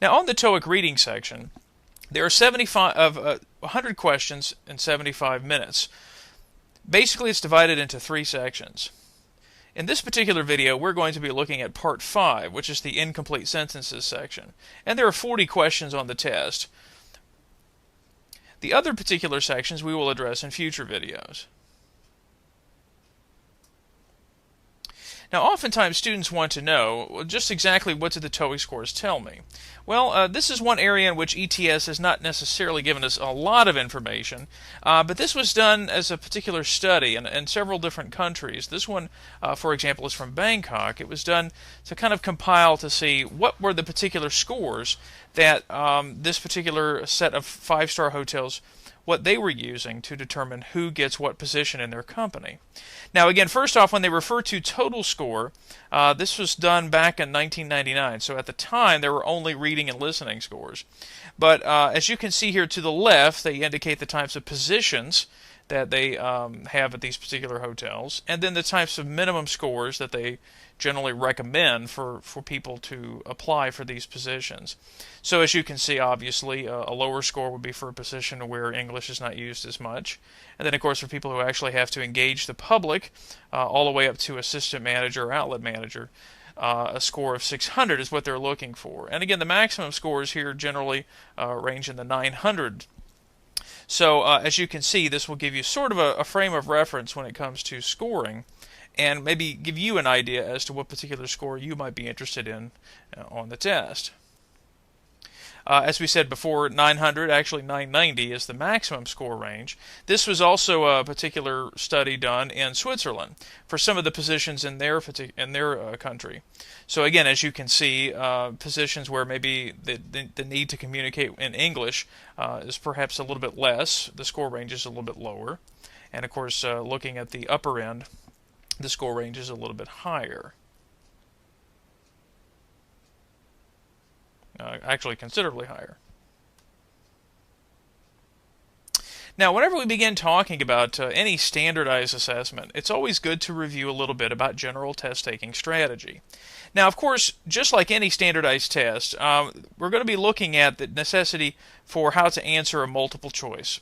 Now on the TOEIC reading section, there are 100 questions in 75 minutes. Basically, it's divided into 3 sections. In this particular video, we're going to be looking at Part 5, which is the incomplete sentences section. And there are 40 questions on the test. The other particular sections we will address in future videos. Now, oftentimes students want to know just exactly what did the TOEIC scores tell me. Well, this is one area in which ETS has not necessarily given us a lot of information, but this was done as a particular study in several different countries. This one, for example, is from Bangkok. It was done to kind of compile to see what were the particular scores that this particular set of 5-star hotels, what they were using to determine who gets what position in their company. Now again, first off, when they refer to total score, this was done back in 1999, so at the time there were only reading and listening scores. But as you can see here to the left, they indicate the types of positions that they have at these particular hotels, and then the types of minimum scores that they generally recommend for people to apply for these positions. So as you can see, obviously, a lower score would be for a position where English is not used as much. And then, of course, for people who actually have to engage the public, all the way up to assistant manager or outlet manager, a score of 600 is what they're looking for. And again, the maximum scores here generally range in the 900. So as you can see, this will give you sort of a frame of reference when it comes to scoring, and maybe give you an idea as to what particular score you might be interested in on the test. As we said before, 900, actually 990 is the maximum score range. This was also a particular study done in Switzerland for some of the positions in their country. So again, as you can see, positions where maybe the need to communicate in English is perhaps a little bit less, the score range is a little bit lower. And of course, looking at the upper end, the score range is a little bit higher. Actually considerably higher. Now, whenever we begin talking about any standardized assessment, it's always good to review a little bit about general test-taking strategy. Now, of course, just like any standardized test, we're going to be looking at the necessity for how to answer a multiple choice.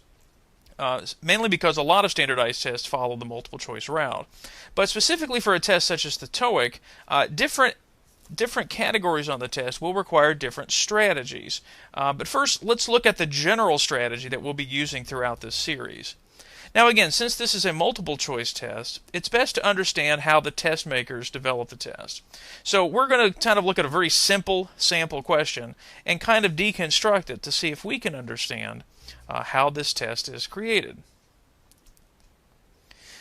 Mainly because a lot of standardized tests follow the multiple choice route. But specifically for a test such as the TOEIC, different categories on the test will require different strategies. But first, let's look at the general strategy that we'll be using throughout this series. Now again, since this is a multiple choice test, it's best to understand how the test makers develop the test. So we're going to kind of look at a very simple sample question and kind of deconstruct it to see if we can understand how this test is created.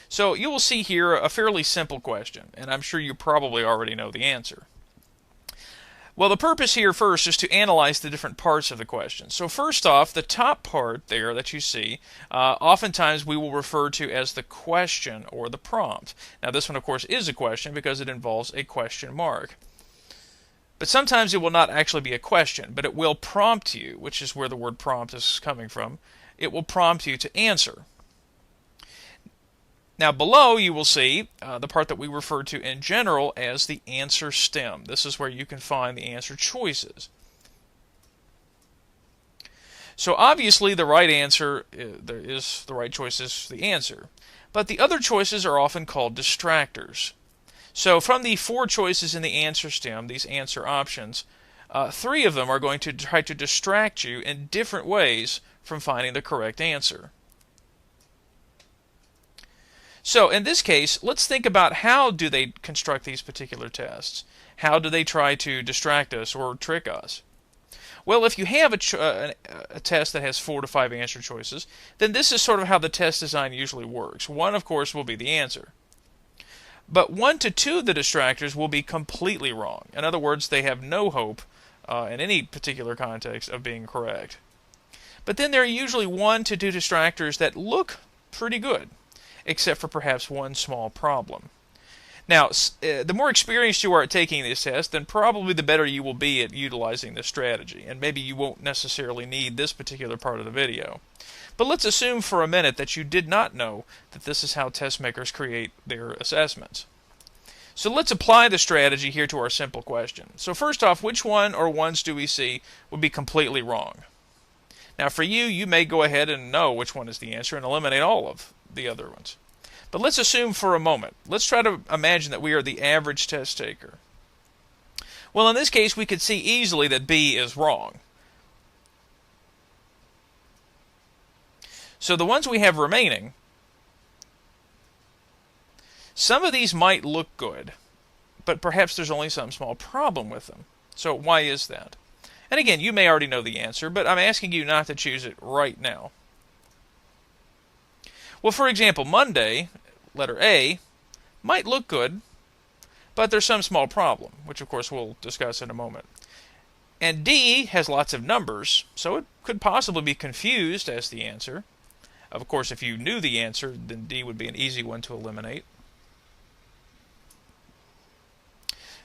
So you will see here a fairly simple question, and I'm sure you probably already know the answer. Well, the purpose here first is to analyze the different parts of the question. So first off, the top part there that you see, oftentimes we will refer to as the question or the prompt. Now this one, of course, is a question because it involves a question mark. But sometimes it will not actually be a question, but it will prompt you, which is where the word prompt is coming from. It will prompt you to answer. Now below you will see the part that we refer to in general as the answer stem. This is where you can find the answer choices. So obviously the right answer, the right choice is the answer. But the other choices are often called distractors. So from the 4 choices in the answer stem, these answer options, 3 of them are going to try to distract you in different ways from finding the correct answer. So in this case, let's think about how do they construct these particular tests. How do they try to distract us or trick us? Well, if you have a test that has 4 to 5 answer choices, then this is sort of how the test design usually works. 1, of course, will be the answer. But 1 to 2 of the distractors will be completely wrong. In other words, they have no hope in any particular context of being correct. But then there are usually 1 to 2 distractors that look pretty good, except for perhaps 1 small problem. Now, the more experienced you are at taking this test, then probably the better you will be at utilizing this strategy, and maybe you won't necessarily need this particular part of the video. But let's assume for a minute that you did not know that this is how test makers create their assessments. So let's apply the strategy here to our simple question. So first off, which one or ones do we see would be completely wrong? Now for you, you may go ahead and know which one is the answer and eliminate all of the other ones. But let's assume for a moment, let's try to imagine that we are the average test taker. Well, in this case, we could see easily that B is wrong. So the ones we have remaining, some of these might look good, but perhaps there's only some small problem with them. So why is that? And again, you may already know the answer, but I'm asking you not to choose it right now. Well, for example, Monday, letter A, might look good, but there's some small problem, which of course we'll discuss in a moment. And D has lots of numbers, so it could possibly be confused as the answer. Of course, if you knew the answer, then D would be an easy one to eliminate.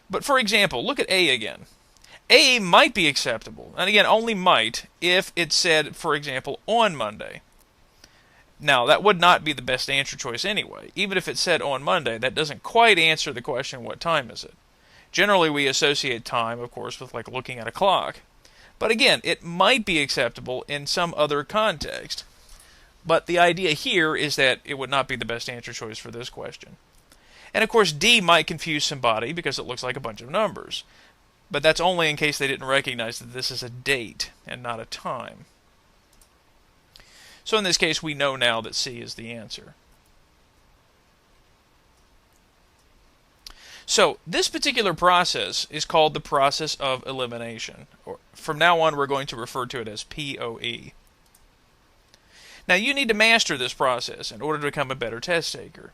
But for example, look at A again. A might be acceptable, and again, only might, if it said, for example, on Monday. Now, that would not be the best answer choice anyway. Even if it said on Monday, that doesn't quite answer the question, what time is it? Generally, we associate time, of course, with like looking at a clock. But again, it might be acceptable in some other context. But the idea here is that it would not be the best answer choice for this question. And of course, D might confuse somebody because it looks like a bunch of numbers. But that's only in case they didn't recognize that this is a date and not a time. So in this case, we know now that C is the answer. So this particular process is called the process of elimination. From now on, we're going to refer to it as POE. Now, you need to master this process in order to become a better test taker.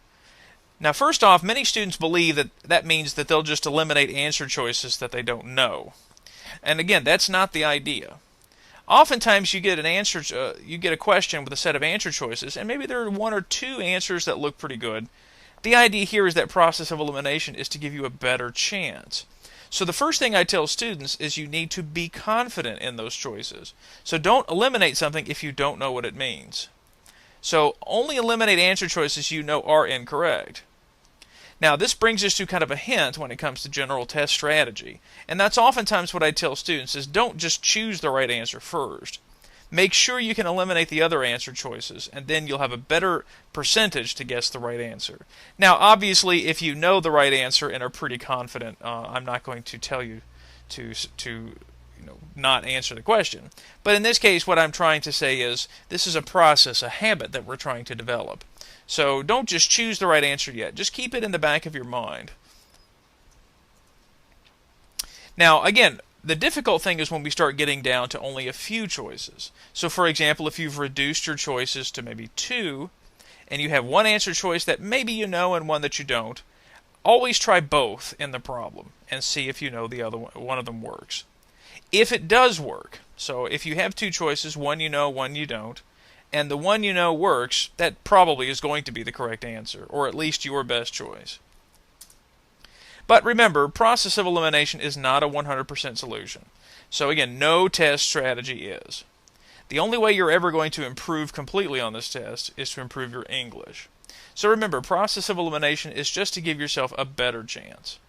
Now, first off, many students believe that that means that they'll just eliminate answer choices that they don't know. And again, that's not the idea. Oftentimes, you get a question with a set of answer choices, and maybe there are one or two answers that look pretty good. The idea here is that process of elimination is to give you a better chance. So the first thing I tell students is you need to be confident in those choices. So don't eliminate something if you don't know what it means. So only eliminate answer choices you know are incorrect. Now, this brings us to kind of a hint when it comes to general test strategy. And that's oftentimes what I tell students is don't just choose the right answer first. Make sure you can eliminate the other answer choices, and then you'll have a better percentage to guess the right answer. Now, obviously, if you know the right answer and are pretty confident, I'm not going to tell you to not answer the question. But in this case, what I'm trying to say is this is a process, a habit that we're trying to develop. So don't just choose the right answer yet. Just keep it in the back of your mind. Now, again, the difficult thing is when we start getting down to only a few choices. So, for example, if you've reduced your choices to maybe 2, and you have one answer choice that maybe you know and one that you don't, always try both in the problem and see if you know the other one of them works. If it does work, so if you have 2 choices, one you know, one you don't, and the one you know works, that probably is going to be the correct answer, or at least your best choice. But remember, process of elimination is not a 100% solution. So again, no test strategy is. The only way you're ever going to improve completely on this test is to improve your English. So remember, process of elimination is just to give yourself a better chance.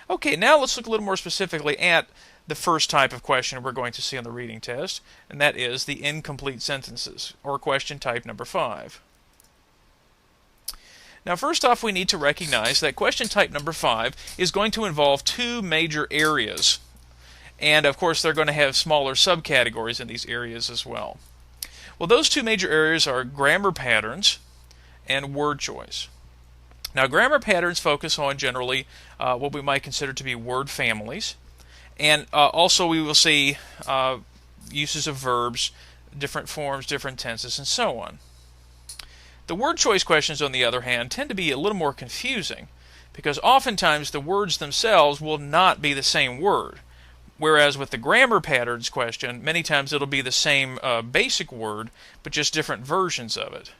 Okay, now let's look a little more specifically at the first type of question we're going to see on the reading test, and that is the incomplete sentences, or question type number 5. Now, first off, we need to recognize that question type number 5 is going to involve 2 major areas. And, of course, they're going to have smaller subcategories in these areas as well. Well, those 2 major areas are grammar patterns and word choice. Now, grammar patterns focus on generally what we might consider to be word families. And also we will see uses of verbs, different forms, different tenses, and so on. The word choice questions, on the other hand, tend to be a little more confusing because oftentimes the words themselves will not be the same word. Whereas with the grammar patterns question, many times it'll be the same basic word, but just different versions of it.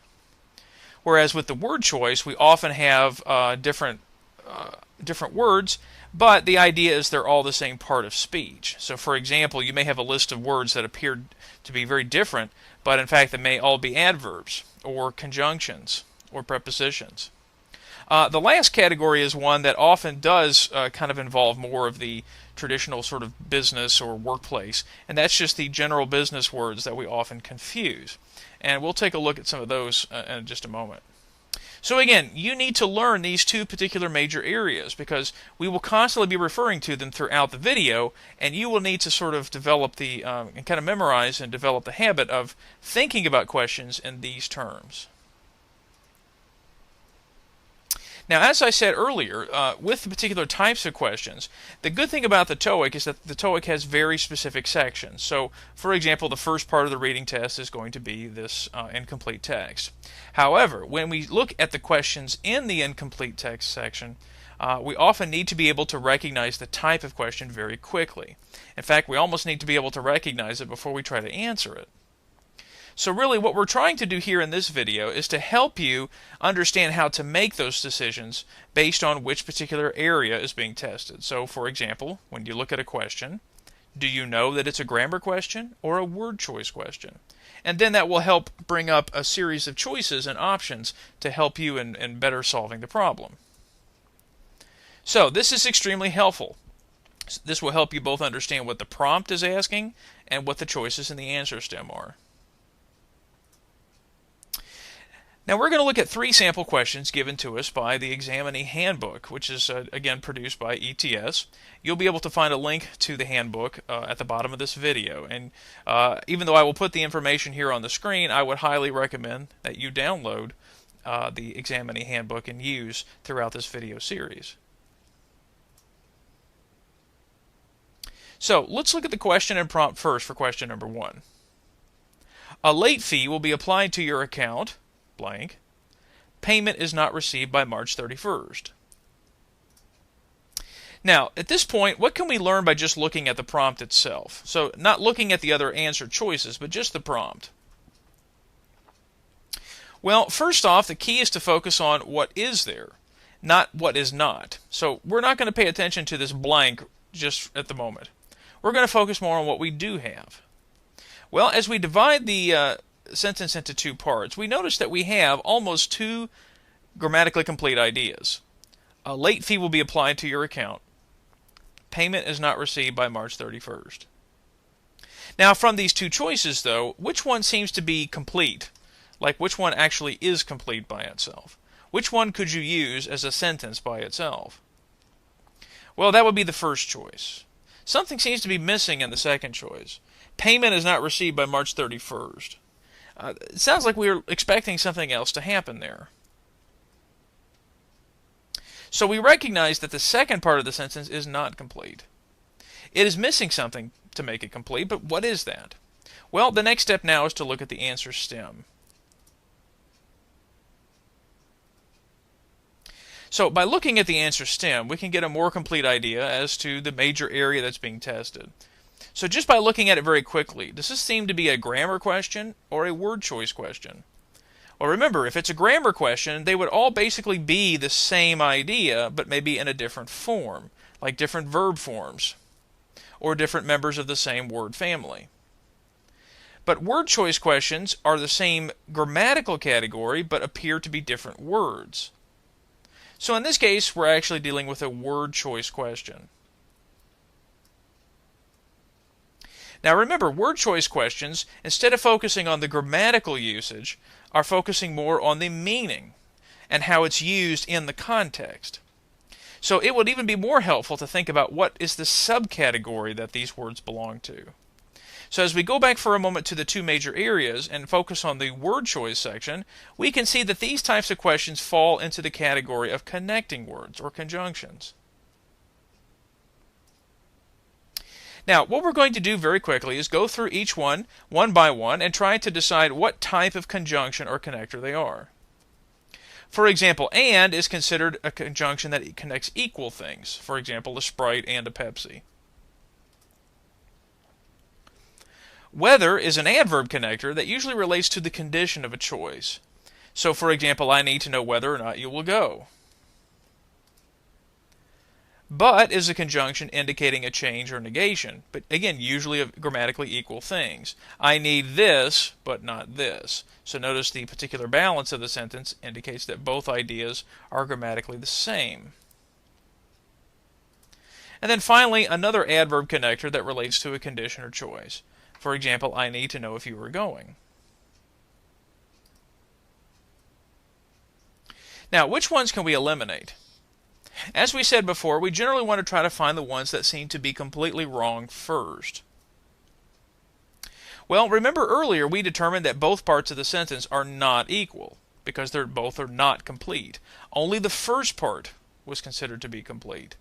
Whereas with the word choice, we often have different words, but the idea is they're all the same part of speech. So for example, you may have a list of words that appear to be very different, but in fact they may all be adverbs, or conjunctions, or prepositions. The last category is one that often does kind of involve more of the traditional sort of business or workplace, and that's just the general business words that we often confuse. And we'll take a look at some of those in just a moment. So again, you need to learn these two particular major areas because we will constantly be referring to them throughout the video, and you will need to sort of develop the and kind of memorize and develop the habit of thinking about questions in these terms. Now, as I said earlier, with the particular types of questions, the good thing about the TOEIC is that the TOEIC has very specific sections. So, for example, the first part of the reading test is going to be this incomplete text. However, when we look at the questions in the incomplete text section, we often need to be able to recognize the type of question very quickly. In fact, we almost need to be able to recognize it before we try to answer it. So really what we're trying to do here in this video is to help you understand how to make those decisions based on which particular area is being tested. So for example, when you look at a question, do you know that it's a grammar question or a word choice question? And then that will help bring up a series of choices and options to help you in better solving the problem. So this is extremely helpful. This will help you both understand what the prompt is asking and what the choices in the answer stem are. Now we're going to look at 3 sample questions given to us by the Examinee Handbook, which is again produced by ETS. You'll be able to find a link to the handbook at the bottom of this video, and even though I will put the information here on the screen, I would highly recommend that you download the Examinee Handbook and use throughout this video series. So let's look at the question and prompt first for question number 1. A late fee will be applied to your account blank. Payment is not received by March 31st. Now, at this point, what can we learn by just looking at the prompt itself? So, not looking at the other answer choices, but just the prompt. Well, first off, the key is to focus on what is there, not what is not. So, we're not going to pay attention to this blank just at the moment. We're going to focus more on what we do have. Well, as we divide the sentence into 2 parts, we notice that we have almost 2 grammatically complete ideas. A late fee will be applied to your account. Payment is not received by March 31st. Now, from these 2 choices, though, which one seems to be complete? Like, which one actually is complete by itself? Which one could you use as a sentence by itself? Well, that would be the first choice. Something seems to be missing in the second choice. Payment is not received by March 31st. It sounds like we were expecting something else to happen there. So we recognize that the second part of the sentence is not complete. It is missing something to make it complete, but what is that? Well, the next step now is to look at the answer stem. So by looking at the answer stem, we can get a more complete idea as to the major area that's being tested. So just by looking at it very quickly, does this seem to be a grammar question or a word choice question? Well, remember, if it's a grammar question, they would all basically be the same idea, but maybe in a different form, like different verb forms, or different members of the same word family. But word choice questions are the same grammatical category, but appear to be different words. So in this case, we're actually dealing with a word choice question. Now remember, word choice questions, instead of focusing on the grammatical usage, are focusing more on the meaning and how it's used in the context. So it would even be more helpful to think about what is the subcategory that these words belong to. So as we go back for a moment to the 2 major areas and focus on the word choice section, we can see that these types of questions fall into the category of connecting words or conjunctions. Now, what we're going to do very quickly is go through each one by one, and try to decide what type of conjunction or connector they are. For example, and is considered a conjunction that connects equal things. For example, a Sprite and a Pepsi. Whether is an adverb connector that usually relates to the condition of a choice. So, for example, I need to know whether or not you will go. But is a conjunction indicating a change or negation, but again, usually of grammatically equal things. I need this, but not this. So notice the particular balance of the sentence indicates that both ideas are grammatically the same. And then finally, another adverb connector that relates to a condition or choice. For example, I need to know if you are going. Now, which ones can we eliminate? As we said before, we generally want to try to find the ones that seem to be completely wrong first. Well, remember earlier we determined that both parts of the sentence are not equal because both are not complete. Only the first part was considered to be complete.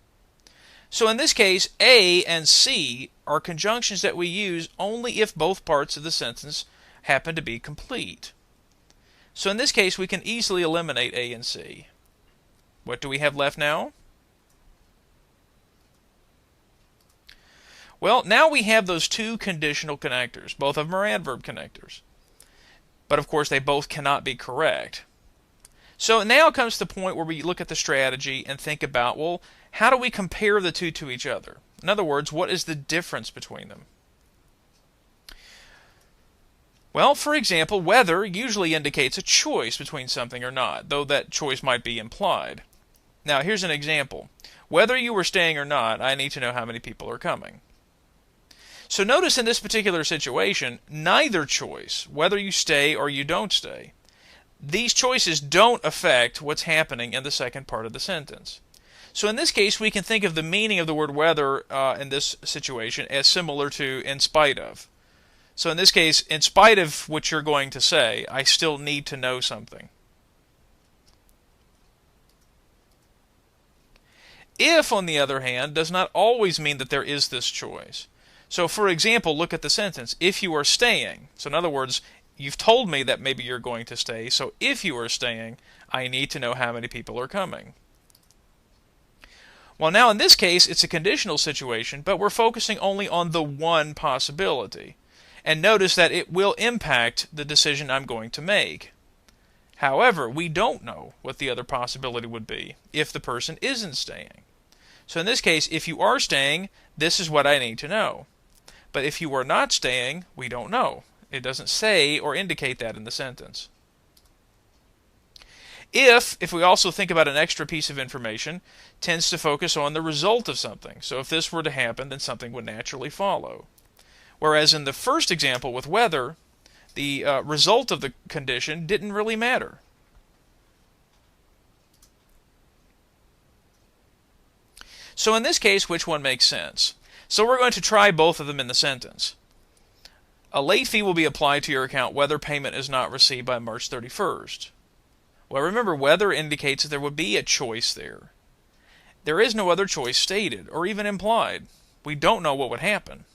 So in this case, A and C are conjunctions that we use only if both parts of the sentence happen to be complete. So in this case, we can easily eliminate A and C. What do we have left now? Well, now we have those two conditional connectors. Both of them are adverb connectors. But of course, they both cannot be correct. So now comes the point where we look at the strategy and think about, well, how do we compare the two to each other? In other words, what is the difference between them? Well, for example, whether usually indicates a choice between something or not, though that choice might be implied. Now, here's an example. Whether you were staying or not, I need to know how many people are coming. So notice in this particular situation, neither choice, whether you stay or you don't stay, these choices don't affect what's happening in the second part of the sentence. So in this case, we can think of the meaning of the word whether in this situation as similar to in spite of. So in this case, in spite of what you're going to say, I still need to know something. If, on the other hand, does not always mean that there is this choice. So for example, look at the sentence, if you are staying. So in other words, you've told me that maybe you're going to stay, so if you are staying, I need to know how many people are coming. Well, now in this case, it's a conditional situation, but we're focusing only on the one possibility. And notice that it will impact the decision I'm going to make. However, we don't know what the other possibility would be if the person isn't staying. So in this case, if you are staying, this is what I need to know. But if you are not staying, we don't know. It doesn't say or indicate that in the sentence. If we also think about an extra piece of information, tends to focus on the result of something. So if this were to happen, then something would naturally follow. Whereas in the first example with whether, the result of the condition didn't really matter. So in this case, which one makes sense? So we're going to try both of them in the sentence. A late fee will be applied to your account whether payment is not received by March 31st. Well, remember, whether indicates that there would be a choice there. There is no other choice stated or even implied. We don't know what would happen.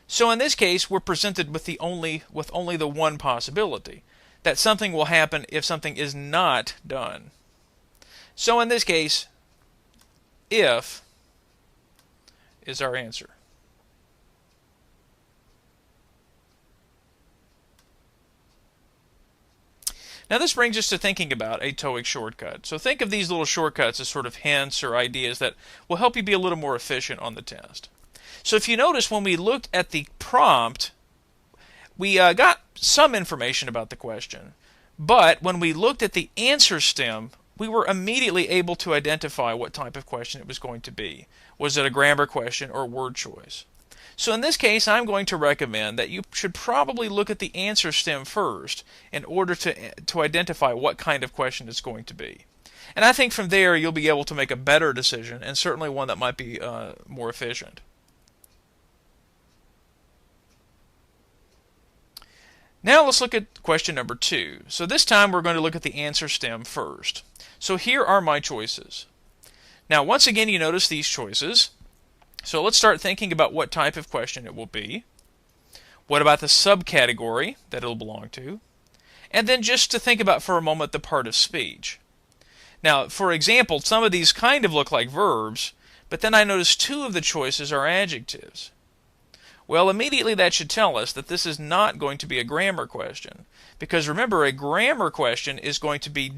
So in this case, we're presented with only the one possibility, that something will happen if something is not done. So in this case, if is our answer. Now this brings us to thinking about a TOEIC shortcut. So think of these little shortcuts as sort of hints or ideas that will help you be a little more efficient on the test. So if you notice, when we looked at the prompt, we got some information about the question. But when we looked at the answer stem, we were immediately able to identify what type of question it was going to be. Was it a grammar question or word choice? So in this case, I'm going to recommend that you should probably look at the answer stem first in order to identify what kind of question it's going to be. And I think from there you'll be able to make a better decision, and certainly one that might be more efficient. Now let's look at question number 2. So this time we're going to look at the answer stem first. So here are my choices. Now once again, you notice these choices. So let's start thinking about what type of question it will be. What about the subcategory that it'll belong to? And then just to think about for a moment the part of speech. Now, for example, some of these kind of look like verbs, but then I notice 2 of the choices are adjectives. Well, immediately that should tell us that this is not going to be a grammar question. Because remember, a grammar question is going to be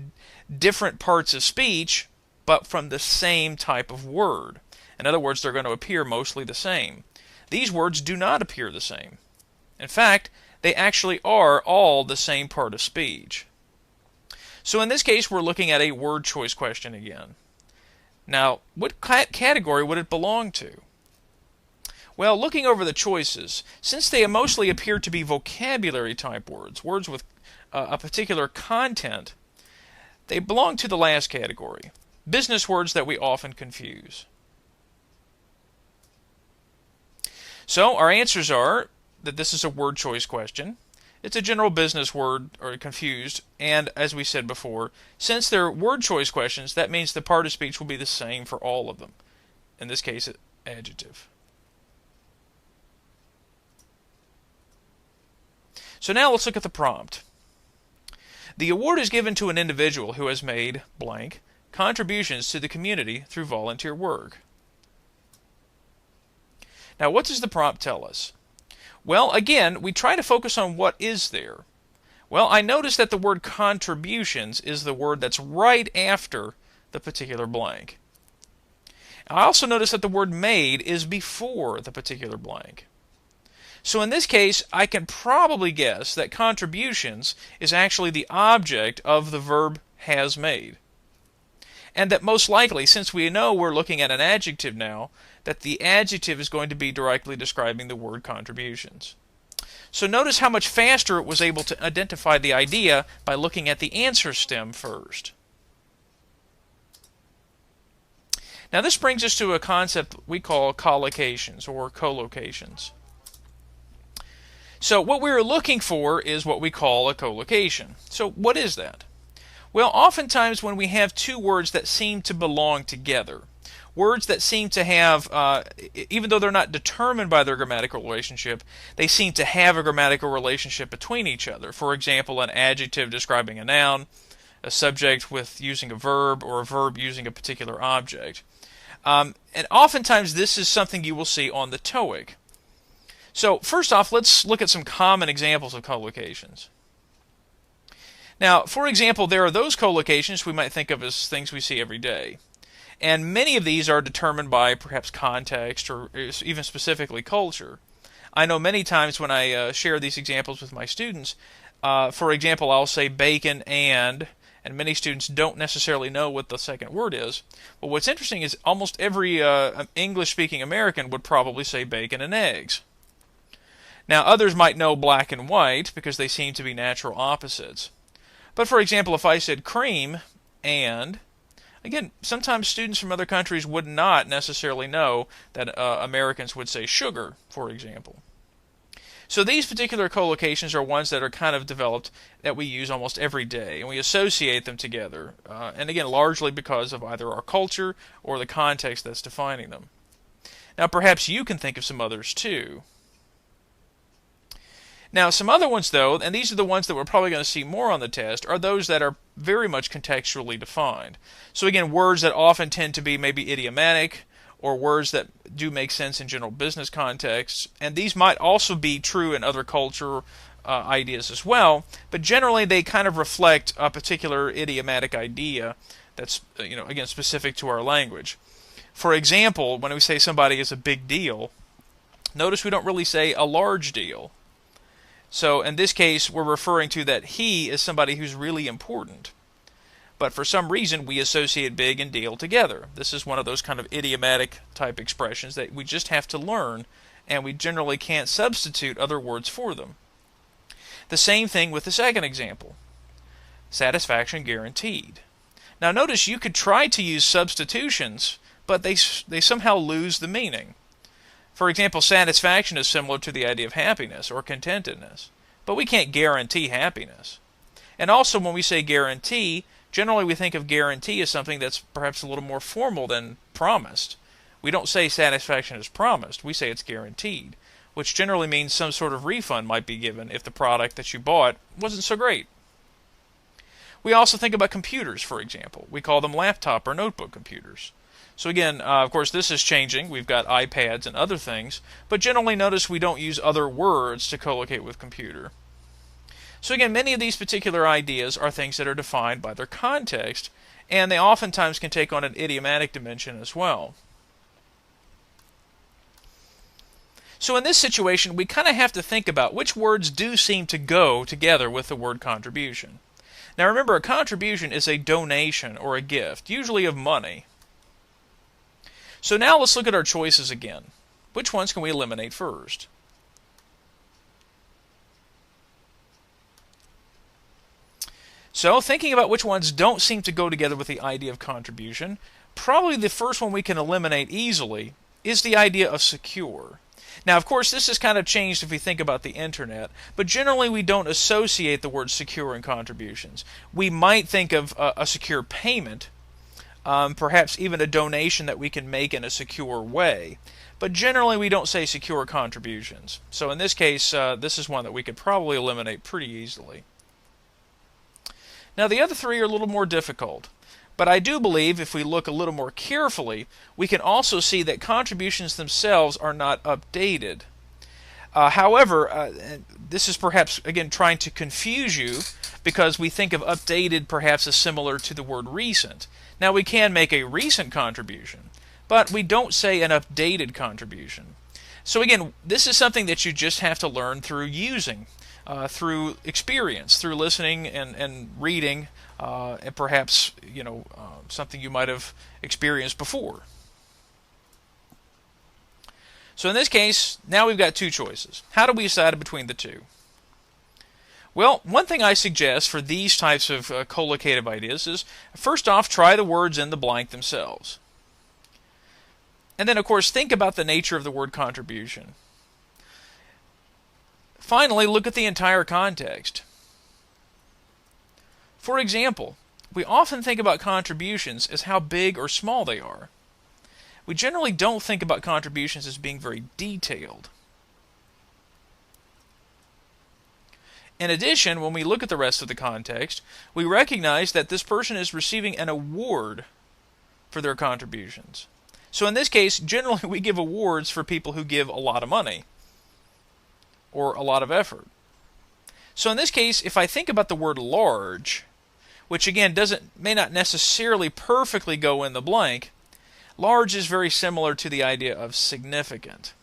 different parts of speech, but from the same type of word. In other words, they're going to appear mostly the same. These words do not appear the same. In fact, they actually are all the same part of speech. So in this case, we're looking at a word choice question again. Now, what category would it belong to? Well, looking over the choices, since they mostly appear to be vocabulary type words, words with a particular content, they belong to the last category, business words that we often confuse. So our answers are that this is a word choice question. It's a general business word, or confused, and as we said before, since they're word choice questions, that means the part of speech will be the same for all of them. In this case, adjective. So now let's look at the prompt. The award is given to an individual who has made blank contributions to the community through volunteer work. Now, what does the prompt tell us? Well, again, we try to focus on what is there. Well, I notice that the word contributions is the word that's right after the particular blank. I also notice that the word made is before the particular blank. So in this case, I can probably guess that contributions is actually the object of the verb has made. And that most likely, since we know we're looking at an adjective now, that the adjective is going to be directly describing the word contributions. So notice how much faster it was able to identify the idea by looking at the answer stem first. Now this brings us to a concept we call collocations or collocations. So what we're looking for is what we call a collocation. So what is that? Well, oftentimes when we have two words that seem to belong together, words that seem to have, even though they're not determined by their grammatical relationship, they seem to have a grammatical relationship between each other. For example, an adjective describing a noun, a subject with using a verb, or a verb using a particular object. And oftentimes this is something you will see on the TOEIC. So first off, let's look at some common examples of collocations. Now, for example, there are those collocations we might think of as things we see every day. And many of these are determined by perhaps context or even specifically culture. I know many times when I share these examples with my students, for example, I'll say bacon and many students don't necessarily know what the second word is. But what's interesting is almost every English-speaking American would probably say bacon and eggs. Now, others might know black and white because they seem to be natural opposites. But for example, if I said cream and, again, sometimes students from other countries would not necessarily know that Americans would say sugar, for example. So these particular collocations are ones that are kind of developed that we use almost every day, and we associate them together, and again, largely because of either our culture or the context that's defining them. Now, perhaps you can think of some others too. Now, some other ones, though, and these are the ones that we're probably going to see more on the test, are those that are very much contextually defined. So again, words that often tend to be maybe idiomatic, or words that do make sense in general business contexts, and these might also be true in other culture ideas as well, but generally they kind of reflect a particular idiomatic idea that's, again, specific to our language. For example, when we say somebody is a big deal, notice we don't really say a large deal. So in this case, we're referring to that he is somebody who's really important. But for some reason, we associate big and deal together. This is one of those kind of idiomatic type expressions that we just have to learn, and we generally can't substitute other words for them. The same thing with the second example. Satisfaction guaranteed. Now notice you could try to use substitutions, but they somehow lose the meaning. For example, satisfaction is similar to the idea of happiness or contentedness, but we can't guarantee happiness. And also when we say guarantee, generally we think of guarantee as something that's perhaps a little more formal than promised. We don't say satisfaction is promised, we say it's guaranteed, which generally means some sort of refund might be given if the product that you bought wasn't so great. We also think about computers, for example. We call them laptop or notebook computers. So again, of course, this is changing. We've got iPads and other things, but generally notice we don't use other words to collocate with computer. So again, many of these particular ideas are things that are defined by their context, and they oftentimes can take on an idiomatic dimension as well. So in this situation, we kind of have to think about which words do seem to go together with the word contribution. Now remember, a contribution is a donation or a gift, usually of money. So now let's look at our choices again. Which ones can we eliminate first? So thinking about which ones don't seem to go together with the idea of contribution, probably the first one we can eliminate easily is the idea of secure. Now, of course, this has kind of changed if we think about the internet, but generally we don't associate the word secure in contributions. We might think of a secure payment, perhaps even a donation that we can make in a secure way, but generally we don't say secure contributions. So in this case, this is one that we could probably eliminate pretty easily. Now, the other three are a little more difficult, but I do believe if we look a little more carefully, we can also see that contributions themselves are not updated. However, this is perhaps, again, trying to confuse you because we think of updated perhaps as similar to the word recent. Now, we can make a recent contribution, but we don't say an updated contribution. So again, this is something that you just have to learn through using. Through experience, through listening and reading, and perhaps something you might have experienced before. So in this case, now we've got two choices. How do we decide between the two? Well, one thing I suggest for these types of collocative ideas is, first off, try the words in the blank themselves. And then, of course, think about the nature of the word contribution. Finally, look at the entire context. For example, we often think about contributions as how big or small they are. We generally don't think about contributions as being very detailed. In addition, when we look at the rest of the context, we recognize that this person is receiving an award for their contributions. So in this case, generally we give awards for people who give a lot of money or a lot of effort. So in this case, if I think about the word large, which again may not necessarily perfectly go in the blank, large is very similar to the idea of significant.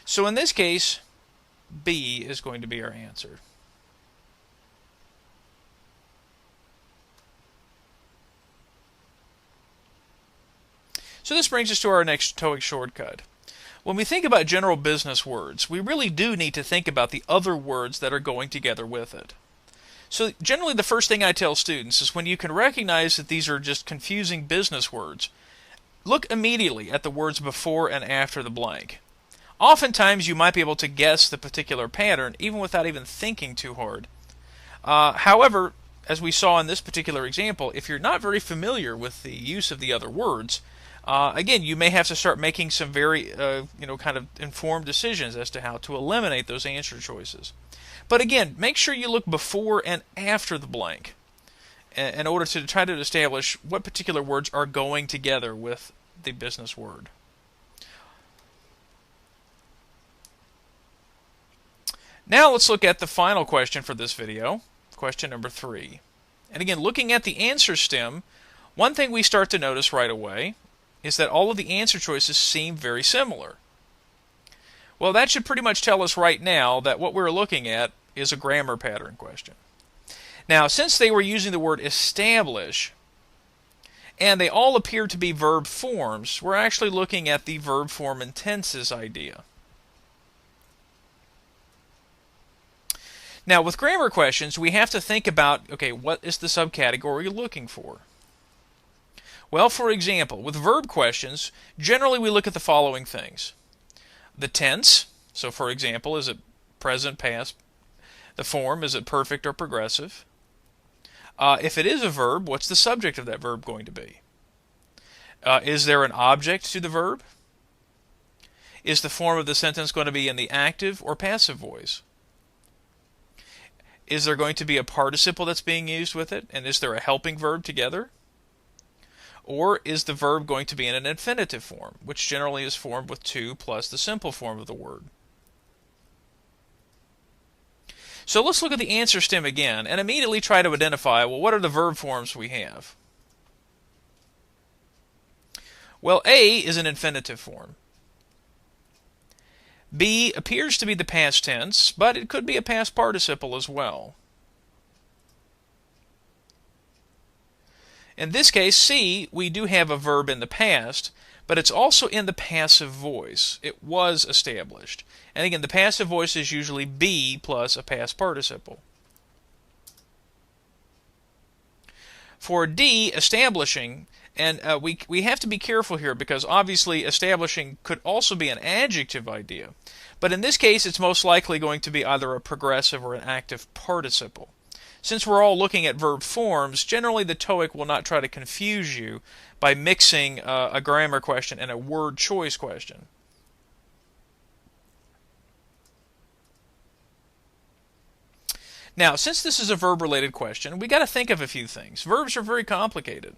So in this case, B is going to be our answer. So this brings us to our next TOEIC shortcut. When we think about general business words, we really do need to think about the other words that are going together with it. So generally the first thing I tell students is when you can recognize that these are just confusing business words, look immediately at the words before and after the blank. Oftentimes you might be able to guess the particular pattern even without even thinking too hard. However, as we saw in this particular example, if you're not very familiar with the use of the other words, again, you may have to start making some very kind of informed decisions as to how to eliminate those answer choices. But again, make sure you look before and after the blank in order to try to establish what particular words are going together with the business word. Now let's look at the final question for this video, question number 3. And again, looking at the answer stem, one thing we start to notice right away is that all of the answer choices seem very similar. Well, that should pretty much tell us right now that what we're looking at is a grammar pattern question. Now, since they were using the word establish, and they all appear to be verb forms, we're actually looking at the verb form and tenses idea. Now, with grammar questions, we have to think about, okay, what is the subcategory you're looking for? Well, for example, with verb questions, generally we look at the following things. The tense, so for example, is it present, past? The form, is it perfect or progressive? If it is a verb, what's the subject of that verb going to be? Is there an object to the verb? Is the form of the sentence going to be in the active or passive voice? Is there going to be a participle that's being used with it? And is there a helping verb together? Or is the verb going to be in an infinitive form, which generally is formed with to plus the simple form of the word? So let's look at the answer stem again and immediately try to identify, well, what are the verb forms we have? Well, A is an infinitive form. B appears to be the past tense, but it could be a past participle as well. In this case, C, we do have a verb in the past, but it's also in the passive voice. It was established. And again, the passive voice is usually be plus a past participle. For D, establishing, and we have to be careful here because obviously establishing could also be an adjective idea. But in this case, it's most likely going to be either a progressive or an active participle. Since we're all looking at verb forms, generally the TOEIC will not try to confuse you by mixing a grammar question and a word choice question. Now, since this is a verb-related question, we got to think of a few things. Verbs are very complicated.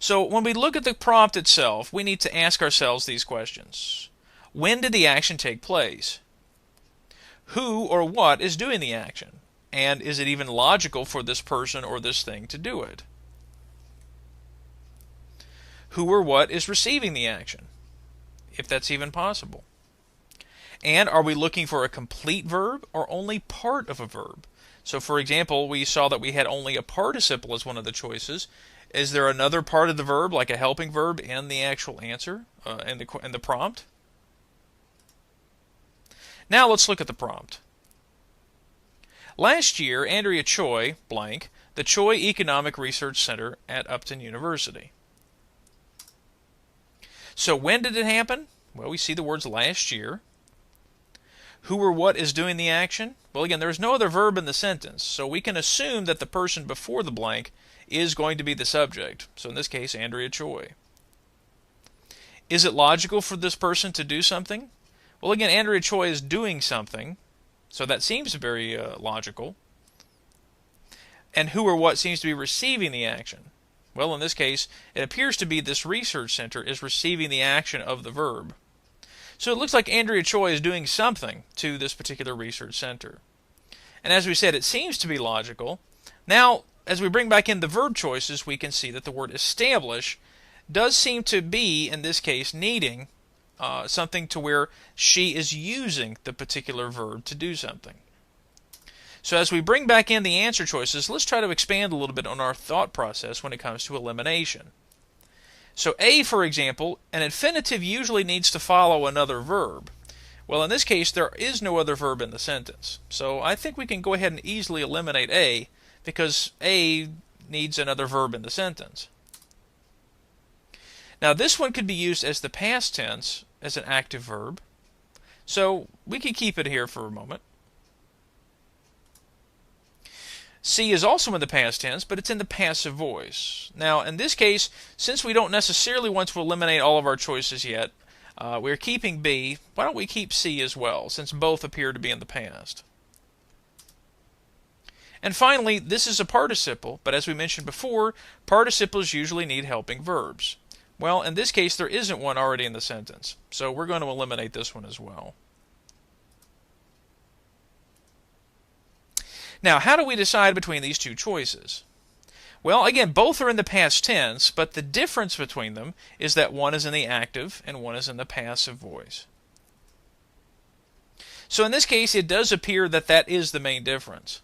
So when we look at the prompt itself, we need to ask ourselves these questions. When did the action take place? Who or what is doing the action? And is it even logical for this person or this thing to do it? Who or what is receiving the action, if that's even possible? And are we looking for a complete verb or only part of a verb? So for example, we saw that we had only a participle as one of the choices. Is there another part of the verb, like a helping verb, in the actual answer, in the prompt? Now let's look at the prompt. Last year, Andrea Choi, blank, the Choi Economic Research Center at Upton University. So when did it happen? Well, we see the words last year. Who or what is doing the action? Well, again, there's no other verb in the sentence, so we can assume that the person before the blank is going to be the subject. So in this case, Andrea Choi. Is it logical for this person to do something? Well, again, Andrea Choi is doing something, so that seems very logical. And who or what seems to be receiving the action? Well, in this case, it appears to be this research center is receiving the action of the verb. So it looks like Andrea Choi is doing something to this particular research center. And as we said, it seems to be logical. Now, as we bring back in the verb choices, we can see that the word establish does seem to be, in this case, needing something to where she is using the particular verb to do something. So as we bring back in the answer choices, let's try to expand a little bit on our thought process when it comes to elimination. So A, for example, an infinitive usually needs to follow another verb. Well, in this case, there is no other verb in the sentence. So I think we can go ahead and easily eliminate A because A needs another verb in the sentence. Now this one could be used as the past tense as an active verb. So we can keep it here for a moment. C is also in the past tense, but it's in the passive voice. Now, in this case, since we don't necessarily want to eliminate all of our choices yet, we're keeping B. Why don't we keep C as well, since both appear to be in the past? And finally, this is a participle, but as we mentioned before, participles usually need helping verbs. Well, in this case, there isn't one already in the sentence, so we're going to eliminate this one as well. Now, how do we decide between these two choices? Well, again, both are in the past tense, but the difference between them is that one is in the active and one is in the passive voice. So in this case, it does appear that that is the main difference.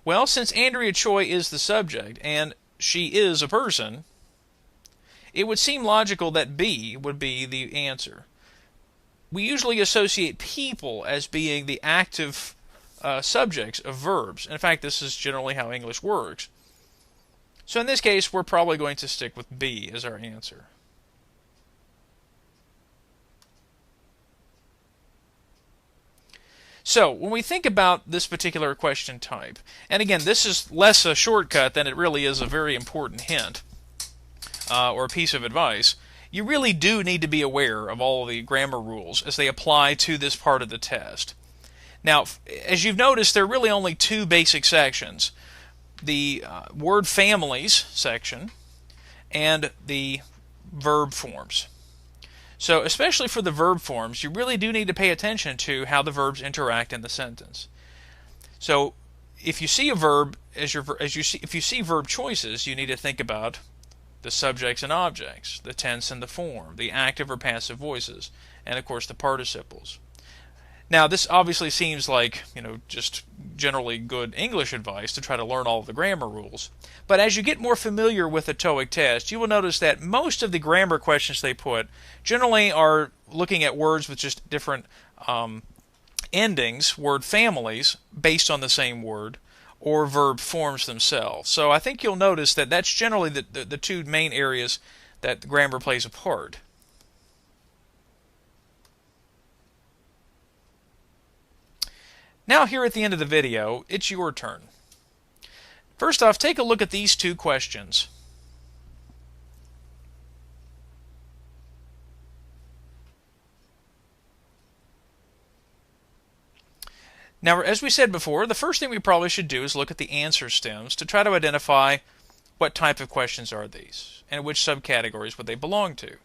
Well, since Andrea Choi is the subject and she is a person, it would seem logical that B would be the answer. We usually associate people as being the active subjects of verbs. In fact, this is generally how English works. So in this case, we're probably going to stick with B as our answer. So when we think about this particular question type, and again, this is less a shortcut than it really is a very important hint or a piece of advice, you really do need to be aware of all the grammar rules as they apply to this part of the test. Now, as you've noticed, there are really only two basic sections. The word families section and the verb forms. So especially for the verb forms, you really do need to pay attention to how the verbs interact in the sentence. So if you see a verb, if you see verb choices, you need to think about the subjects and objects, the tense and the form, the active or passive voices, and of course the participles. Now, this obviously seems like, just generally good English advice to try to learn all of the grammar rules. But as you get more familiar with the TOEIC test, you will notice that most of the grammar questions they put generally are looking at words with just different endings, word families, based on the same word, or verb forms themselves. So I think you'll notice that that's generally the two main areas that grammar plays a part. Now here at the end of the video, it's your turn. First off, take a look at these two questions. Now, as we said before, the first thing we probably should do is look at the answer stems to try to identify what type of questions are these and which subcategories would they belong to.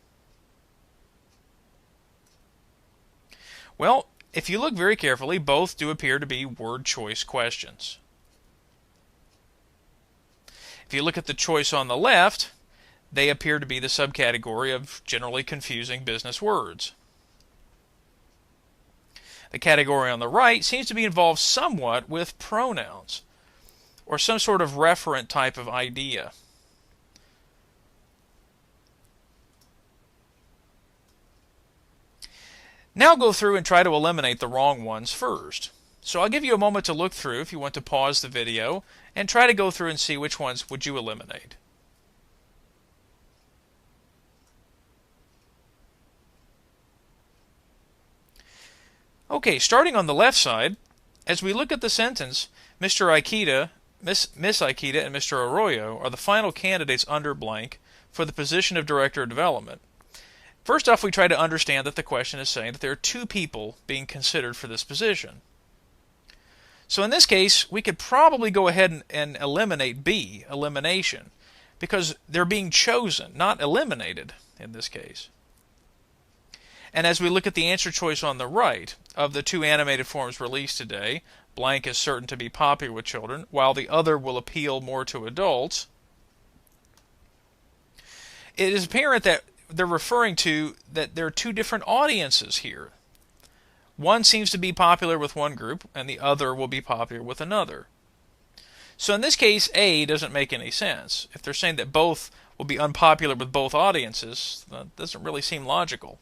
Well, if you look very carefully, both do appear to be word choice questions. If you look at the choice on the left, they appear to be the subcategory of generally confusing business words. The category on the right seems to be involved somewhat with pronouns or some sort of referent type of idea. Now go through and try to eliminate the wrong ones first. So I'll give you a moment to look through if you want to pause the video and try to go through and see which ones would you eliminate. Okay, starting on the left side, as we look at the sentence, Mr. Ikeda, Miss Ikeda, and Mr. Arroyo are the final candidates under blank for the position of Director of Development. First off, we try to understand that the question is saying that there are two people being considered for this position. So in this case, we could probably go ahead and eliminate B, elimination, because they're being chosen, not eliminated in this case. And as we look at the answer choice on the right, of the two animated forms released today, blank is certain to be popular with children, while the other will appeal more to adults, it is apparent that they're referring to that there are two different audiences here. One seems to be popular with one group, and the other will be popular with another. So in this case, A doesn't make any sense. If they're saying that both will be unpopular with both audiences, that doesn't really seem logical.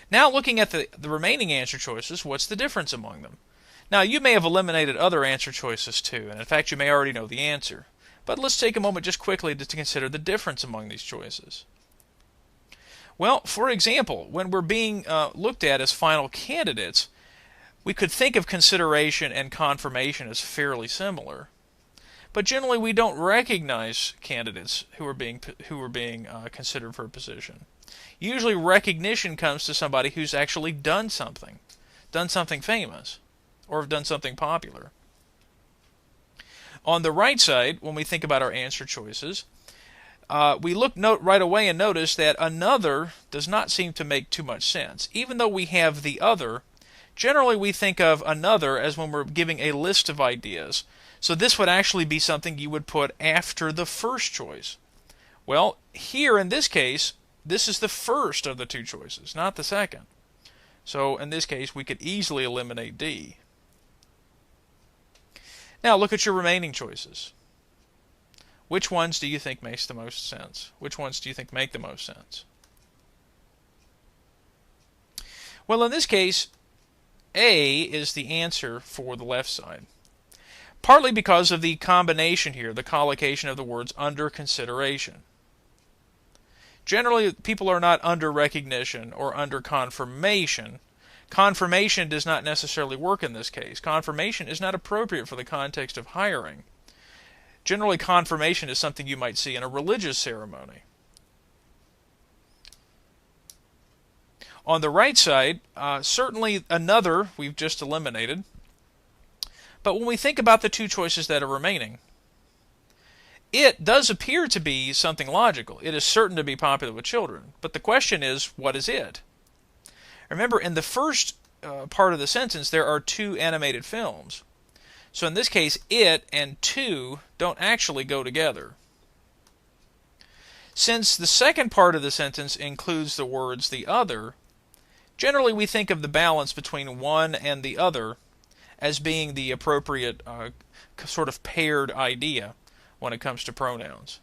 Now looking at the remaining answer choices, what's the difference among them? Now you may have eliminated other answer choices too, and in fact you may already know the answer. But let's take a moment just quickly to consider the difference among these choices. Well, for example, when we're being looked at as final candidates, we could think of consideration and confirmation as fairly similar. But generally we don't recognize candidates who are being considered for a position. Usually recognition comes to somebody who's actually done something famous, or have done something popular. On the right side, when we think about our answer choices, we look right away and notice that another does not seem to make too much sense. Even though we have the other, generally we think of another as when we're giving a list of ideas. So this would actually be something you would put after the first choice. Well, here in this case, this is the first of the two choices, not the second. So in this case, we could easily eliminate D. Now look at your remaining choices. Which ones do you think makes the most sense? Which ones do you think make the most sense? Well, in this case, A is the answer for the left side. Partly because of the combination here, the collocation of the words under consideration. Generally, people are not under recognition or under confirmation. Confirmation does not necessarily work in this case. Confirmation is not appropriate for the context of hiring. Generally, confirmation is something you might see in a religious ceremony. On the right side, certainly another we've just eliminated. But when we think about the two choices that are remaining, it does appear to be something logical. It is certain to be popular with children. But the question is, what is it? Remember, in the first part of the sentence, there are two animated films. So in this case, it and two don't actually go together. Since the second part of the sentence includes the words the other, generally we think of the balance between one and the other as being the appropriate sort of paired idea when it comes to pronouns.